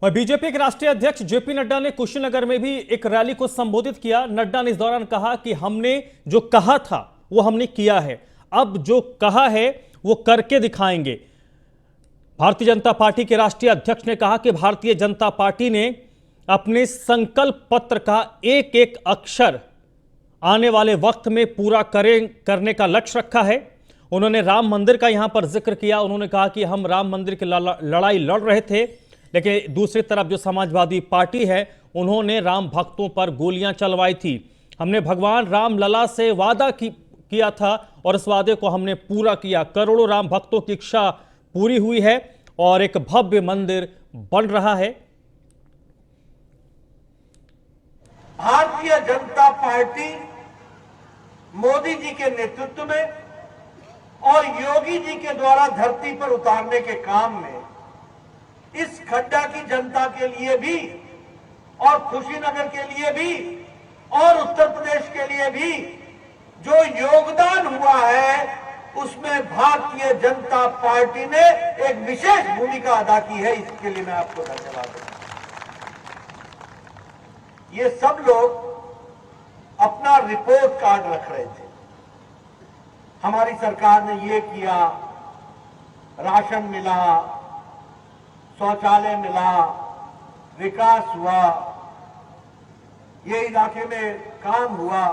और बीजेपी के राष्ट्रीय अध्यक्ष जेपी नड्डा ने कुशीनगर में भी एक रैली को संबोधित किया। नड्डा ने इस दौरान कहा कि हमने जो कहा था वो हमने किया है, अब जो कहा है वो करके दिखाएंगे। भारतीय जनता पार्टी के राष्ट्रीय अध्यक्ष ने कहा कि भारतीय जनता पार्टी ने अपने संकल्प पत्र का एक एक अक्षर आने वाले वक्त में पूरा करने का लक्ष्य रखा है। उन्होंने राम मंदिर का यहां पर जिक्र किया। उन्होंने कहा कि हम राम मंदिर की लड़ाई लड़ रहे थे, लेकिन दूसरी तरफ जो समाजवादी पार्टी है उन्होंने राम भक्तों पर गोलियां चलवाई थी। हमने भगवान राम लला से वादा किया था और इस वादे को हमने पूरा किया। करोड़ों राम भक्तों की इच्छा पूरी हुई है और एक भव्य मंदिर बन रहा है। भारतीय जनता पार्टी मोदी जी के नेतृत्व में और योगी जी के द्वारा धरती पर उतारने के काम में इस खड्डा की जनता के लिए भी और कुशीनगर के लिए भी और उत्तर प्रदेश के लिए भी जो योगदान हुआ है उसमें भारतीय जनता पार्टी ने एक विशेष भूमिका अदा की है। इसके लिए मैं आपको धन्यवाद देता हूं। ये सब लोग अपना रिपोर्ट कार्ड रख रहे थे, हमारी सरकार ने ये किया, राशन मिला, शौचालय मिला, विकास हुआ, ये इलाके में काम हुआ।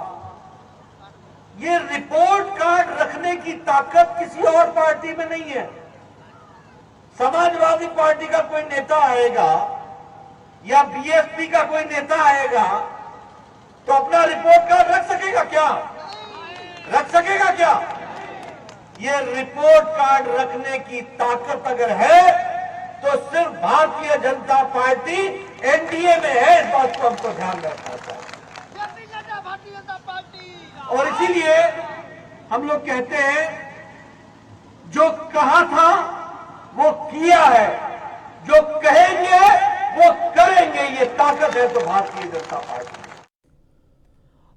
ये रिपोर्ट कार्ड रखने की ताकत किसी और पार्टी में नहीं है। समाजवादी पार्टी का कोई नेता आएगा या बीएसपी का कोई नेता आएगा तो अपना रिपोर्ट कार्ड रख सकेगा क्या? रख सकेगा क्या? ये रिपोर्ट कार्ड रखने की ताकत अगर है तो सिर्फ भारतीय जनता पार्टी एनडीए में है। इस बात को हमको ध्यान रखना चाहिए और इसीलिए हम लोग कहते हैं जो कहा था वो किया है, जो कहेंगे वो करेंगे। ये ताकत है तो भारतीय जनता पार्टी।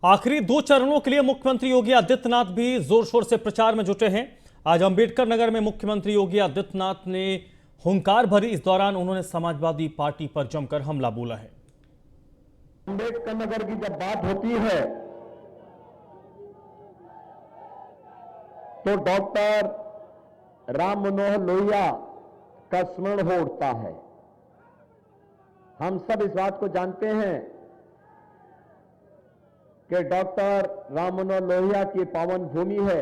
आखिरी 2 चरणों के लिए मुख्यमंत्री योगी आदित्यनाथ भी जोर शोर से प्रचार में जुटे हैं। आज अंबेडकर नगर में मुख्यमंत्री योगी आदित्यनाथ ने हुंकार भरी। इस दौरान उन्होंने समाजवादी पार्टी पर जमकर हमला बोला है। अंबेडकर नगर की जब बात होती है तो डॉक्टर राम मनोहर लोहिया का स्मरण हो उठता है। हम सब इस बात को जानते हैं कि डॉक्टर राम मनोहर लोहिया की पावन भूमि है।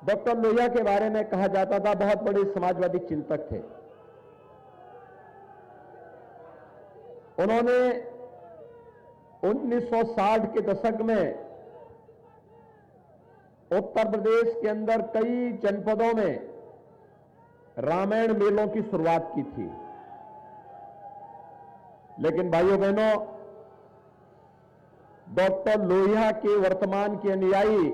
डॉक्टर लोहिया के बारे में कहा जाता था बहुत बड़े समाजवादी चिंतक थे। उन्होंने 1960 के दशक में उत्तर प्रदेश के अंदर कई जनपदों में रामायण मेलों की शुरुआत की थी। लेकिन भाइयों बहनों, डॉक्टर लोहिया के वर्तमान के अनुयायी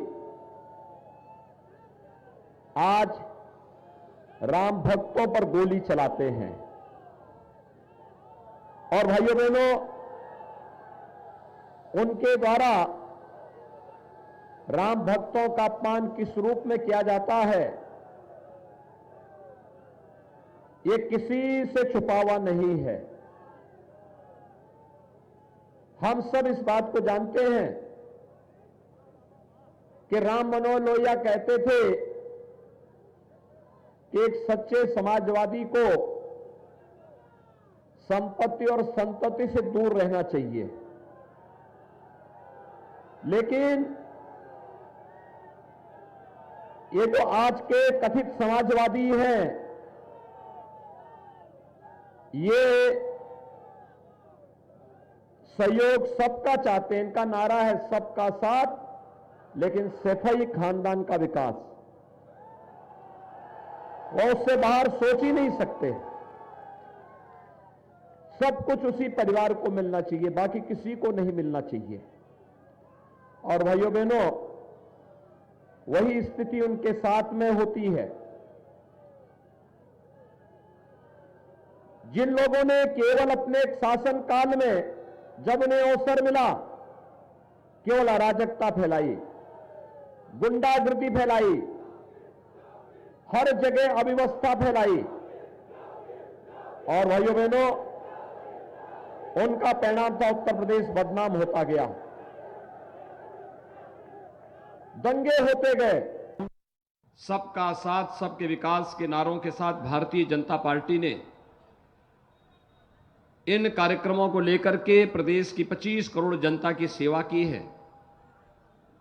आज राम भक्तों पर गोली चलाते हैं। और भाइयों बहनों, उनके द्वारा राम भक्तों का अपमान किस रूप में किया जाता है ये किसी से छुपा हुआ नहीं है। हम सब इस बात को जानते हैं कि राम मनोहर लोहिया कहते थे कि एक सच्चे समाजवादी को संपत्ति और संतति से दूर रहना चाहिए। लेकिन ये जो आज के कथित समाजवादी हैं, ये सहयोग सबका चाहते हैं। इनका नारा है सबका साथ, लेकिन सैफई खानदान का विकास। वो उससे बाहर सोच ही नहीं सकते। सब कुछ उसी परिवार को मिलना चाहिए, बाकी किसी को नहीं मिलना चाहिए। और भाइयों बहनों, वही स्थिति उनके साथ में होती है। जिन लोगों ने केवल अपने शासन काल में जब उन्हें अवसर मिला केवल अराजकता फैलाई, गुंडागर्दी फैलाई, हर जगह अव्यवस्था फैलाई, और भाइयों बहनों, उनका परिणाम था उत्तर प्रदेश बदनाम होता गया, दंगे होते गए। सबका साथ सबके विकास के नारों के साथ भारतीय जनता पार्टी ने इन कार्यक्रमों को लेकर के प्रदेश की 25 करोड़ जनता की सेवा की है।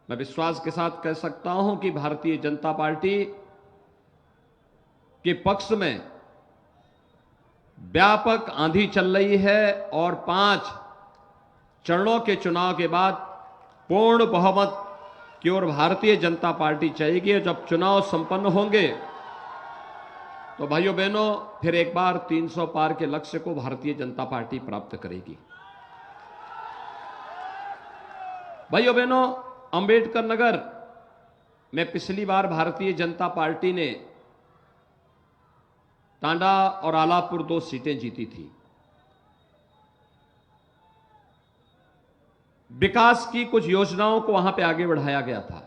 मैं विश्वास के साथ कह सकता हूं कि भारतीय जनता पार्टी के पक्ष में व्यापक आंधी चल रही है और 5 चरणों के चुनाव के बाद पूर्ण बहुमत की ओर भारतीय जनता पार्टी चाहेगी। जब चुनाव संपन्न होंगे तो भाइयों बहनों फिर एक बार 300 पार के लक्ष्य को भारतीय जनता पार्टी प्राप्त करेगी। भाइयों बहनों, अंबेडकर नगर में पिछली बार भारतीय जनता पार्टी ने टांडा और आलापुर 2 सीटें जीती थी। विकास की कुछ योजनाओं को वहां पे आगे बढ़ाया गया था।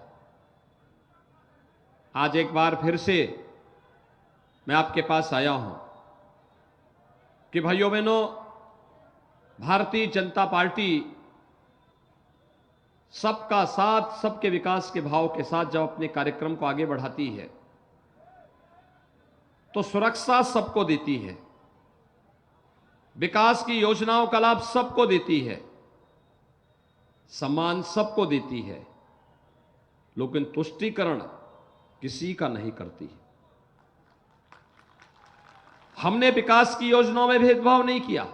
आज एक बार फिर से मैं आपके पास आया हूं कि भाइयों बहनों, भारतीय जनता पार्टी सबका साथ सबके विकास के भाव के साथ जब अपने कार्यक्रम को आगे बढ़ाती है तो सुरक्षा सबको देती है, विकास की योजनाओं का लाभ सबको देती है, सम्मान सबको देती है, लेकिन तुष्टीकरण किसी का नहीं करती। हमने विकास की योजनाओं में भेदभाव नहीं किया।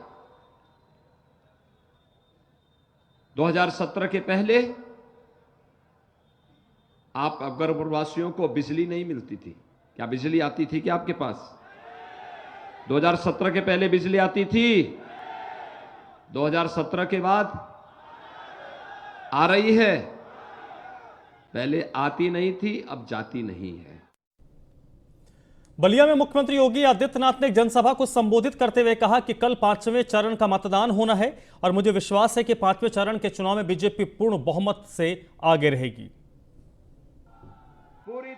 2017 के पहले आप अगरपुरवासियों को बिजली नहीं मिलती थी। क्या बिजली आती थी क्या आपके पास? 2017 के पहले बिजली आती थी? 2017 के बाद आ रही है? पहले आती नहीं थी, अब जाती नहीं है। बलिया में मुख्यमंत्री योगी आदित्यनाथ ने एक जनसभा को संबोधित करते हुए कहा कि कल 5वें चरण का मतदान होना है और मुझे विश्वास है कि 5वें चरण के चुनाव में बीजेपी पूर्ण बहुमत से आगे रहेगी। पूरी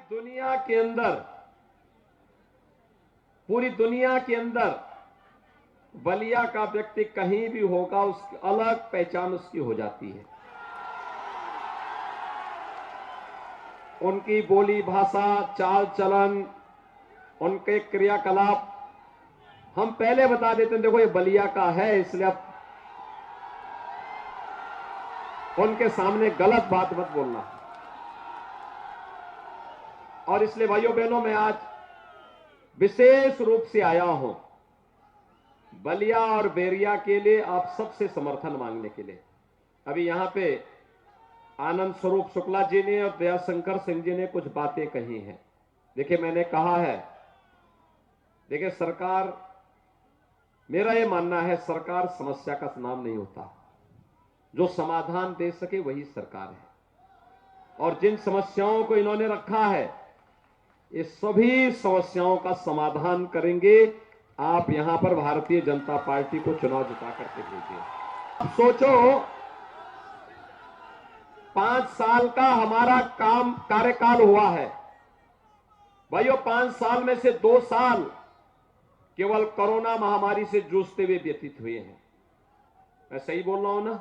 दुनिया के अंदर बलिया का व्यक्ति कहीं भी होगा, उसकी अलग पहचान उसकी हो जाती है। उनकी बोली भाषा, चाल चलन, उनके क्रियाकलाप हम पहले बता देते हैं। देखो ये बलिया का है, इसलिए आप उनके सामने गलत बात मत बोलना। और इसलिए भाइयों बहनों, मैं आज विशेष रूप से आया हूं बलिया और बैरिया के लिए आप सबसे समर्थन मांगने के लिए। अभी यहां पे आनंद स्वरूप शुक्ला जी ने और दयाशंकर सिंह जी ने कुछ बातें कही हैं। देखिए, मैंने कहा है, देखिए सरकार, मेरा यह मानना है सरकार समस्या का नाम नहीं होता, जो समाधान दे सके वही सरकार है। और जिन समस्याओं को इन्होंने रखा है, इस सभी समस्याओं का समाधान करेंगे। आप यहां पर भारतीय जनता पार्टी को चुनाव जिता करके भेजिए। अब सोचो, 5 साल का हमारा कार्यकाल हुआ है भाइयों। 5 साल में से 2 साल केवल कोरोना महामारी से जूझते हुए व्यतीत हुए हैं। मैं सही बोल रहा हूं ना?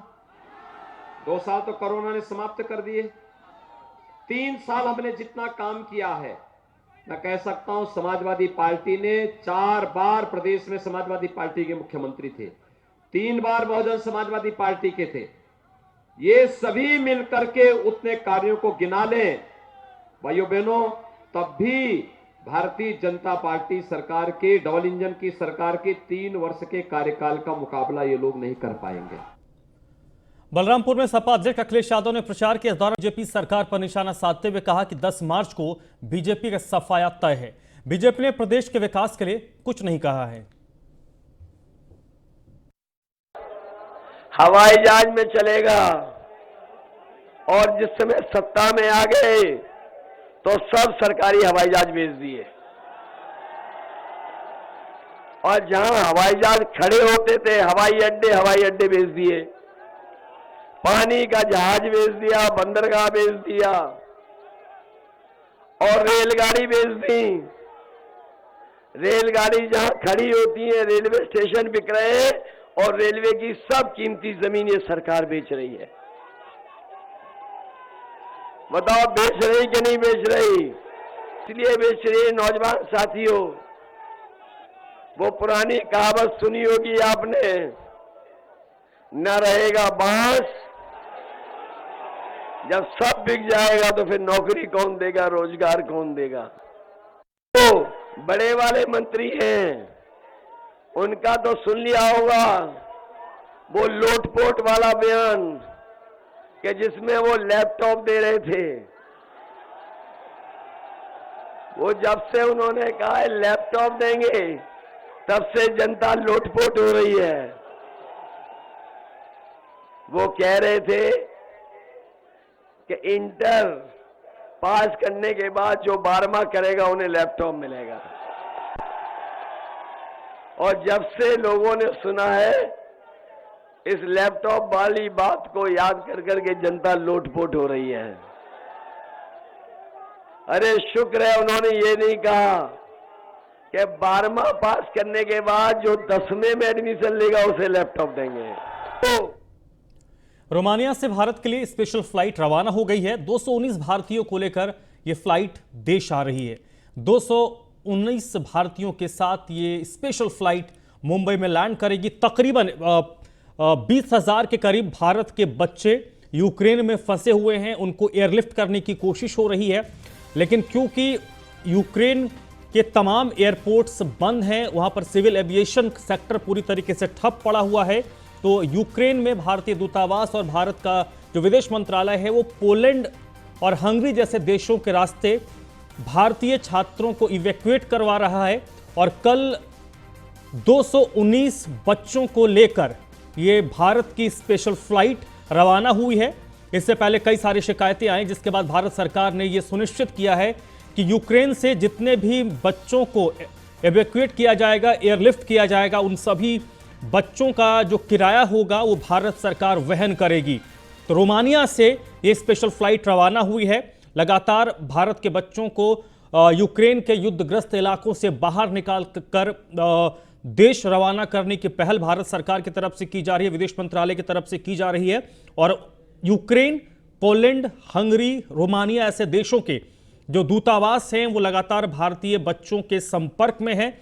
2 साल तो कोरोना ने समाप्त कर दिए। 3 साल हमने जितना काम किया है, मैं कह सकता हूं समाजवादी पार्टी ने 4 बार प्रदेश में समाजवादी पार्टी के मुख्यमंत्री थे, 3 बार बहुजन समाजवादी पार्टी के थे। ये सभी मिलकर के उतने कार्यों को गिना लें भाइयों बहनों, तब भी भारतीय जनता पार्टी सरकार के, डबल इंजन की सरकार के 3 वर्ष के कार्यकाल का मुकाबला ये लोग नहीं कर पाएंगे। बलरामपुर में सपा अध्यक्ष अखिलेश यादव ने प्रचार के दौरान बीजेपी सरकार पर निशाना साधते हुए कहा कि 10 मार्च को बीजेपी का सफाया तय है। बीजेपी ने प्रदेश के विकास के लिए कुछ नहीं कहा है। हवाई जहाज में चलेगा, और जिस समय सत्ता में आ गए तो सब सरकारी हवाई जहाज भेज दिए, और जहां हवाई जहाज खड़े होते थे हवाई अड्डे भेज दिए, पानी का जहाज भेज दिया, बंदरगाह भेज दिया और रेलगाड़ी भेज दी। रेलगाड़ी जहां खड़ी होती है, रेलवे स्टेशन बिक रहे हैं और रेलवे की सब कीमती जमीन ये सरकार बेच रही है। बताओ बेच रही कि नहीं बेच रही? इसलिए बेच रही है नौजवान साथियों, वो पुरानी कहावत सुनी होगी आपने, न रहेगा बांस, जब सब बिक जाएगा तो फिर नौकरी कौन देगा, रोजगार कौन देगा? तो बड़े वाले मंत्री हैं, उनका तो सुन लिया होगा वो लोटपोट वाला बयान कि जिसमें वो लैपटॉप दे रहे थे। वो जब से उन्होंने कहा है लैपटॉप देंगे, तब से जनता लोटपोट हो रही है। वो कह रहे थे कि इंटर पास करने के बाद जो 12वां करेगा उन्हें लैपटॉप मिलेगा, और जब से लोगों ने सुना है इस लैपटॉप वाली बात को याद कर करके जनता लोटपोट हो रही है। अरे शुक्र है उन्होंने ये नहीं कहा कि 12वां पास करने के बाद जो 10वें में एडमिशन लेगा उसे लैपटॉप देंगे। तो रोमानिया से भारत के लिए स्पेशल फ्लाइट रवाना हो गई है। 219 भारतीयों को लेकर यह फ्लाइट देश आ रही है। 219 भारतीयों के साथ ये स्पेशल फ्लाइट मुंबई में लैंड करेगी। तकरीबन 20,000 के करीब भारत के बच्चे यूक्रेन में फंसे हुए हैं, उनको एयरलिफ्ट करने की कोशिश हो रही है, लेकिन क्योंकि यूक्रेन के तमाम एयरपोर्ट्स बंद हैं, वहां पर सिविल एविएशन सेक्टर पूरी तरीके से ठप पड़ा हुआ है, तो यूक्रेन में भारतीय दूतावास और भारत का जो विदेश मंत्रालय है वो पोलैंड और हंगरी जैसे देशों के रास्ते भारतीय छात्रों को इवैक्यूएट करवा रहा है। और कल 219 बच्चों को लेकर ये भारत की स्पेशल फ्लाइट रवाना हुई है। इससे पहले कई सारी शिकायतें आई, जिसके बाद भारत सरकार ने यह सुनिश्चित किया है कि यूक्रेन से जितने भी बच्चों को इवैक्यूएट किया जाएगा, एयरलिफ्ट किया जाएगा, उन सभी बच्चों का जो किराया होगा वो भारत सरकार वहन करेगी। तो रोमानिया से ये स्पेशल फ्लाइट रवाना हुई है। लगातार भारत के बच्चों को यूक्रेन के युद्धग्रस्त इलाकों से बाहर निकाल कर देश रवाना करने की पहल भारत सरकार की तरफ से की जा रही है, विदेश मंत्रालय की तरफ से की जा रही है। और यूक्रेन, पोलैंड, हंगरी, रोमानिया ऐसे देशों के जो दूतावास हैं वो लगातार भारतीय बच्चों के संपर्क में हैं।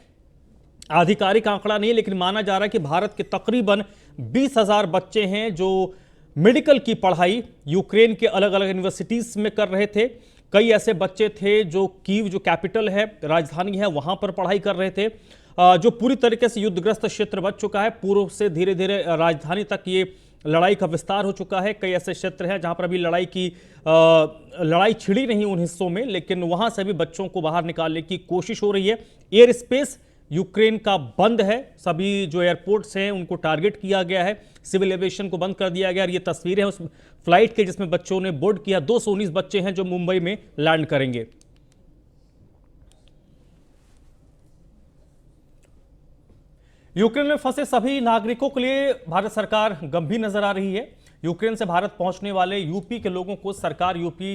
आधिकारिक आंकड़ा नहीं, लेकिन माना जा रहा है कि भारत के तकरीबन 20,000 बच्चे हैं जो मेडिकल की पढ़ाई यूक्रेन के अलग अलग यूनिवर्सिटीज में कर रहे थे। कई ऐसे बच्चे थे जो कीव, जो कैपिटल है, राजधानी है, वहां पर पढ़ाई कर रहे थे, जो पूरी तरीके से युद्धग्रस्त क्षेत्र बच चुका है। पूर्व से धीरे धीरे राजधानी तक ये लड़ाई का विस्तार हो चुका है। कई ऐसे क्षेत्र हैं जहां पर अभी लड़ाई छिड़ी नहीं उन हिस्सों में, लेकिन वहां से भी बच्चों को बाहर निकालने की कोशिश हो रही है। एयर स्पेस यूक्रेन का बंद है, सभी जो एयरपोर्ट्स हैं उनको टारगेट किया गया है, सिविल एविएशन को बंद कर दिया गया। और ये तस्वीरें हैं उस फ्लाइट के जिसमें बच्चों ने बोर्ड किया। 219 बच्चे हैं जो मुंबई में लैंड करेंगे। यूक्रेन में फंसे सभी नागरिकों के लिए भारत सरकार गंभीर नजर आ रही है। यूक्रेन से भारत पहुंचने वाले यूपी के लोगों को सरकार यूपी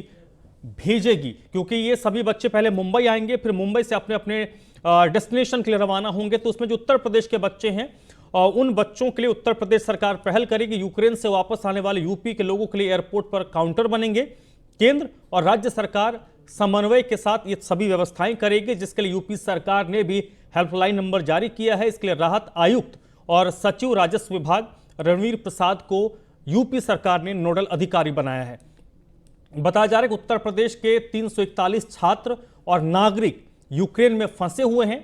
भेजेगी, क्योंकि ये सभी बच्चे पहले मुंबई आएंगे, फिर मुंबई से अपने अपने डेस्टिनेशन के लिए रवाना होंगे। तो उसमें जो उत्तर प्रदेश के बच्चे हैं, उन बच्चों के लिए उत्तर प्रदेश सरकार पहल करेगी। यूक्रेन से वापस आने वाले यूपी के लोगों के लिए एयरपोर्ट पर काउंटर बनेंगे। केंद्र और राज्य सरकार समन्वय के साथ ये सभी व्यवस्थाएं करेगी, जिसके लिए यूपी सरकार ने भी हेल्पलाइन नंबर जारी किया है। इसके लिए राहत आयुक्त और सचिव राजस्व विभाग रणवीर प्रसाद को यूपी सरकार ने नोडल अधिकारी बनाया है। बताया जा रहा है कि उत्तर प्रदेश के 341 छात्र और नागरिक यूक्रेन में फंसे हुए हैं।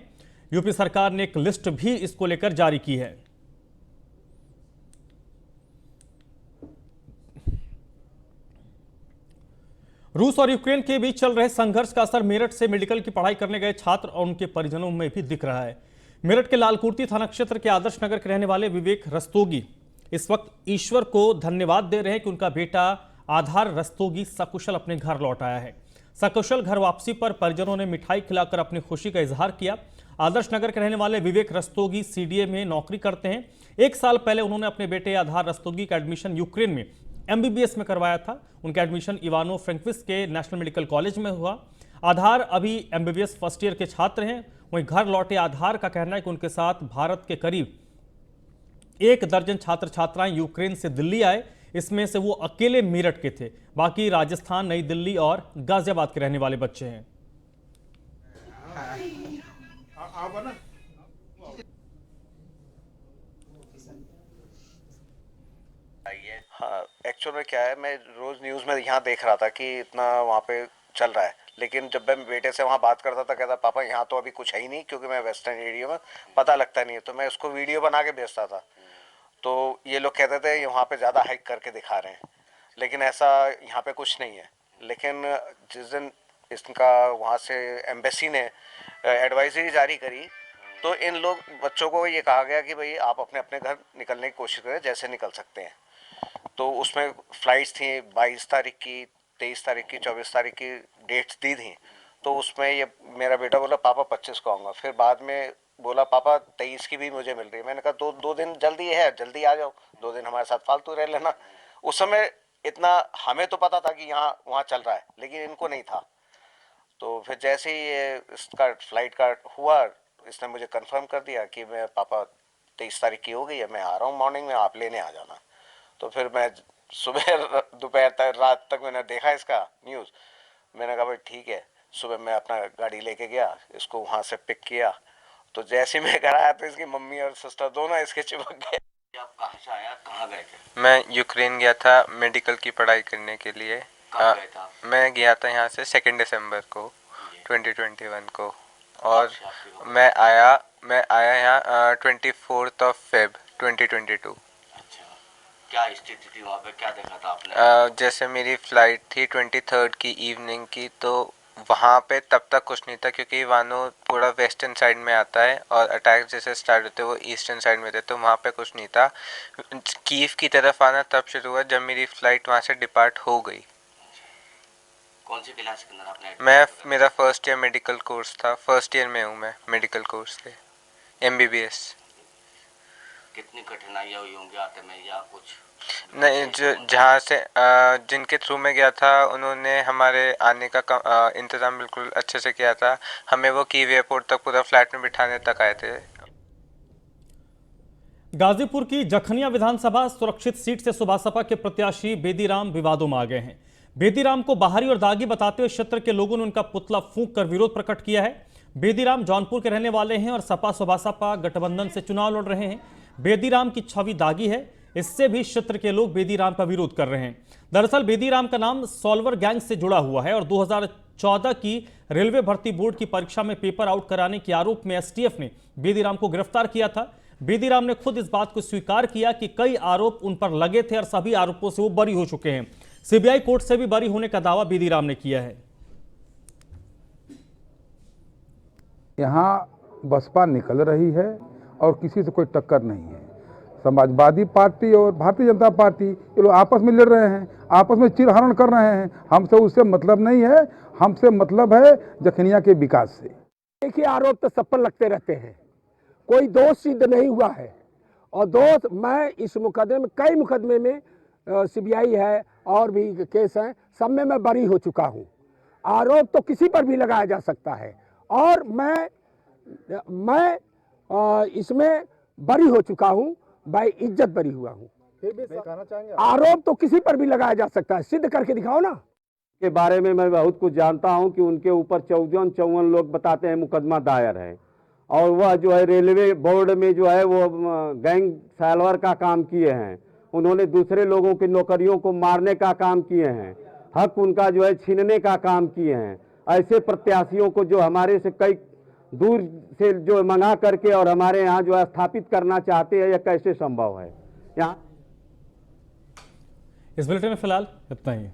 यूपी सरकार ने एक लिस्ट भी इसको लेकर जारी की है। रूस और यूक्रेन के बीच चल रहे संघर्ष का असर मेरठ से मेडिकल की पढ़ाई करने गए छात्र और उनके परिजनों में भी दिख रहा है। मेरठ के लालकुर्ती थाना क्षेत्र के आदर्श नगर के रहने वाले विवेक रस्तोगी इस वक्त ईश्वर को धन्यवाद दे रहे हैं कि उनका बेटा आधार रस्तोगी सकुशल अपने घर लौट आया है। सकुशल घर वापसी पर परिजनों ने मिठाई खिलाकर अपनी खुशी का इजहार किया। आदर्श नगर के रहने वाले विवेक रस्तोगी सीडीए में नौकरी करते हैं। 1 साल पहले उन्होंने अपने बेटे आधार रस्तोगी का एडमिशन यूक्रेन में एमबीबीएस में करवाया था। उनका एडमिशन इवानो फ्रेंकविस के नेशनल मेडिकल कॉलेज में हुआ। आधार अभी एमबीबीएस फर्स्ट ईयर के छात्र हैं। वहीं घर लौटे आधार का कहना है कि उनके साथ भारत के करीब 1 दर्जन छात्र छात्राएं यूक्रेन से दिल्ली आए। इसमें से वो अकेले मेरठ के थे, बाकी राजस्थान, नई दिल्ली और गाजियाबाद के रहने वाले बच्चे हैं। हाँ, एक्चुअल में क्या है, मैं रोज न्यूज़ में यहाँ देख रहा था कि इतना वहाँ पे चल रहा है, लेकिन जब मैं बेटे से वहाँ बात करता था कहता पापा यहाँ तो अभी कुछ है ही नहीं, क्योंकि मैं वेस्टर्न एरिया में पता लगता नहीं है, तो मैं उसको वीडियो बना के भेजता था। तो ये लोग कहते थे वहाँ पे ज़्यादा हाइक करके दिखा रहे हैं, लेकिन ऐसा यहाँ पे कुछ नहीं है। लेकिन जिस दिन इसका वहाँ से एम्बेसी ने एडवाइजरी जारी करी तो इन लोग बच्चों को ये कहा गया कि भाई आप अपने अपने घर निकलने की कोशिश करें जैसे निकल सकते हैं। तो उसमें फ़्लाइट्स थी 22 तारीख की, 23 तारीख की, 24 तारीख की डेट्स दी थी। तो उसमें ये मेरा बेटा बोला पापा 25 को आऊँगा, फिर बाद में बोला पापा 23 की भी मुझे मिल रही है। मैंने कहा दो दिन जल्दी है, जल्दी आ जाओ, 2 दिन हमारे साथ फालतू रह लेना। उस समय इतना हमें तो पता था कि यहाँ वहाँ चल रहा है, लेकिन इनको नहीं था। तो फिर जैसे ही ये इसका फ्लाइट का हुआ, इसने मुझे कंफर्म कर दिया कि मैं पापा 23 तारीख की हो गई है, मैं आ रहा हूँ मॉर्निंग में, आप लेने आ जाना। तो फिर मैं सुबह दोपहर तक रात तक मैंने देखा इसका न्यूज़। मैंने कहा भाई ठीक है। सुबह मैं अपना गाड़ी लेके गया, इसको वहाँ से पिक किया। तो जैसे मैं घर आया तो इसकी मम्मी और सिस्टर दोनों इसके चिपक गए। आप कहाँ से आया, कहाँ गए थे? मैं यूक्रेन गया था मेडिकल की पढ़ाई करने के लिए। कब गए था? मैं गया था यहाँ से 2 दिसंबर को 2021 को, और मैं आया यहाँ 24 Feb 2022। अच्छा, क्या स्थिति थी वहाँ पे, क्या देखा था आपने? जैसे मेरी फ़्लाइट थी 23 की इवनिंग की, तो वहाँ पे तब तक कुछ नहीं था, क्योंकि वानो पूरा वेस्टर्न साइड में आता है और अटैक जैसे स्टार्ट होते वो ईस्टर्न साइड में थे, तो वहाँ पे कुछ नहीं था। कीव की तरफ आना तब शुरू हुआ जब मेरी फ़्लाइट वहाँ से डिपार्ट हो गई। कौन सी क्लास के अंदर आपने? मेरा फर्स्ट ईयर मेडिकल कोर्स था, फर्स्ट ईयर में हूँ मैं मेडिकल कोर्स के, MBBS। कितनी कठिनाइयाँ हुई होंगी आते में या कुछ? नहीं, जहाँ से जिनके थ्रू में गया था उन्होंने हमारे आने का इंतज़ाम बिल्कुल अच्छे से किया था। हमें वो कीव एयरपोर्ट तक पूरा फ्लैट में बिठाने तक आए थे। गाजीपुर की जखनिया विधानसभा सुरक्षित सीट से सुभासपा के प्रत्याशी बेदीराम विवादों में आ गए हैं। बेदीराम को बाहरी और दागी बताते हुए क्षेत्र के लोगों ने उनका पुतला फूंक कर विरोध प्रकट किया है। बेदीराम जौनपुर के रहने वाले हैं और सपा सुभासपा गठबंधन से चुनाव लड़ रहे हैं। बेदीराम की छवि दागी है, इससे भी क्षेत्र के लोग बेदीराम का विरोध कर रहे हैं। दरअसल बेदीराम का नाम सॉल्वर गैंग से जुड़ा हुआ है और 2014 की रेलवे भर्ती बोर्ड की परीक्षा में पेपर आउट कराने के आरोप में STF ने बेदीराम को गिरफ्तार किया था। बेदीराम ने खुद इस बात को स्वीकार किया कि कई आरोप उन पर लगे थे और सभी आरोपों से वो बरी हो चुके हैं। CBI कोर्ट से भी बरी होने का दावा बेदीराम ने किया है। यहाँ बसपा निकल रही है और किसी से कोई टक्कर नहीं है। समाजवादी पार्टी और भारतीय जनता पार्टी ये लोग आपस में लड़ रहे हैं, आपस में चिरहरण कर रहे हैं। हमसे उससे मतलब नहीं है, हमसे मतलब है जखनिया के विकास से। देखिए, आरोप तो सब पर लगते रहते हैं, कोई दोष सिद्ध नहीं हुआ है। और दोष मैं इस मुकदमे में, कई मुकदमे में CBI है और भी केस हैं, सब में मैं बरी हो चुका हूँ। आरोप तो किसी पर भी लगाया जा सकता है और मैं इसमें बरी हो चुका हूँ, भाई इज्जत बरी हुआ हूँ। फिर भी कहना चाहेंगे, आरोप तो किसी पर भी लगाया जा सकता है, सिद्ध करके दिखाओ ना। के बारे में मैं बहुत कुछ जानता हूं कि उनके ऊपर 54 लोग बताते हैं मुकदमा दायर है, और वह जो है रेलवे बोर्ड में जो है वो गैंग सालवर का काम किए हैं। उन्होंने दूसरे लोगों की नौकरियों को मारने का काम किए हैं, हक उनका जो है छीनने का काम किए हैं। ऐसे प्रत्याशियों को जो हमारे से कई दूर से जो मंगा करके और हमारे यहाँ जो है स्थापित करना चाहते हैं, यह कैसे संभव है? यहाँ इस बुलेटिन में फिलहाल इतना ही।